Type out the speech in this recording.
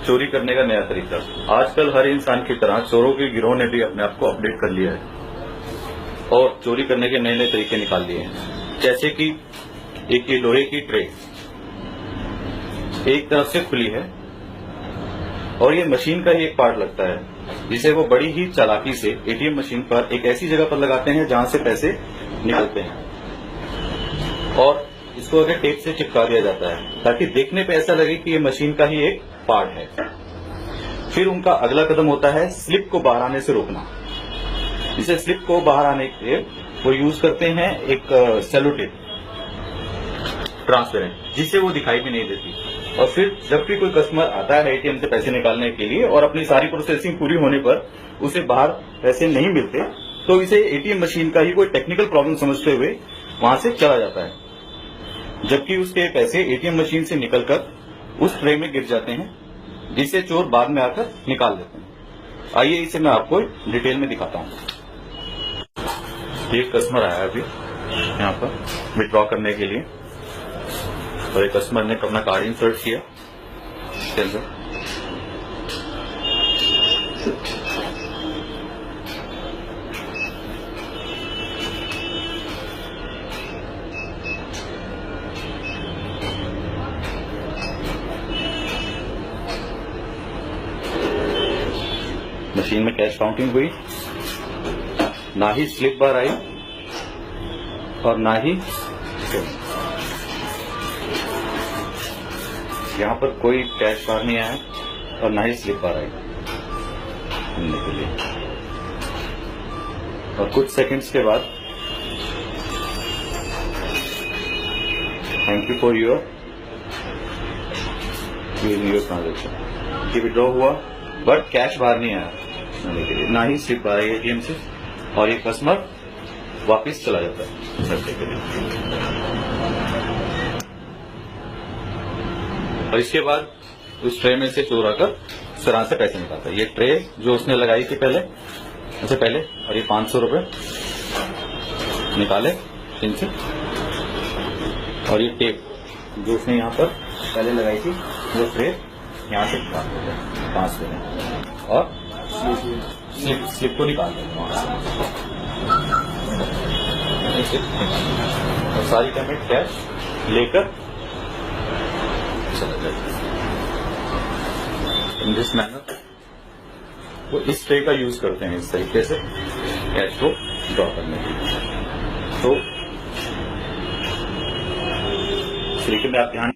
चोरी करने का नया तरीका। आजकल हर इंसान की तरह चोरों के गिरोह ने भी अपने आप को अपडेट कर लिया है और चोरी करने के नए नए तरीके निकाल लिए हैं। जैसे कि एक ये लोहे की ट्रे एक तरफ से खुली है और ये मशीन का ही एक पार्ट लगता है, जिसे वो बड़ी ही चालाकी से एटीएम मशीन पर एक ऐसी जगह पर लगाते हैं जहां से पैसे निकलते हैं और इसको अगर टेप से चिपका दिया जाता है ताकि देखने पे ऐसा लगे कि ये मशीन का ही एक पार्ट है। फिर उनका अगला कदम होता है स्लिप को बाहर आने से रोकना। इसे स्लिप को बाहर आने के लिए वो यूज करते हैं एक सेलो टेप ट्रांसपेरेंट, जिससे वो दिखाई भी नहीं देती। और फिर जब भी कोई कस्टमर आता है एटीएम से पैसे निकालने के लिए और अपनी सारी प्रोसेसिंग पूरी होने पर उसे बाहर पैसे नहीं मिलते, तो इसे एटीएम मशीन का ही कोई टेक्निकल प्रॉब्लम समझते हुए वहां से चला जाता है, जबकि उसके पैसे एटीएम मशीन से निकलकर उस ट्रे में गिर जाते हैं, जिसे चोर बाद में आकर निकाल देते हैं। आइए इसे मैं आपको डिटेल में दिखाता हूँ। एक कस्टमर आया अभी यहाँ पर विड्रॉ करने के लिए और एक कस्टमर ने अपना कार्ड इंसर्ट किया इसके अंदर। मशीन में कैश काउंटिंग हुई, ना ही स्लिप बार आई और ना ही यहाँ पर कोई कैश बार नहीं आया और ना ही स्लिप बार आई करने के लिए। और कुछ सेकंड्स के बाद thank you for your transaction की विड्रॉ हुआ, बट कैश बाहर नहीं आया के लिए, ना ही स्लिप बार आई एटीएम से, और ये कस्टमर वापस चला जाता है सट्टे के लिए। और इसके बाद उस ट्रे में से चोर आकर सराह से पैसे निकालता है। ये ट्रे जो उसने लगाई थी पहले और ये 500 रुपए निकाले इनसे, और ये टेप जो उसने यहाँ पर पहले लगाई थी वो ट्रे यहाँ से निकाल देते हैं 500 में, और स्लिप को निकाल देते वहां से और सारी पेमेंट कैश लेकर चला जाएगा। इन दिस मैनर वो इस ट्रे का यूज करते हैं इस तरीके से कैश को ड्रॉ करने के लिए। तो इस तरीके में आप ध्यान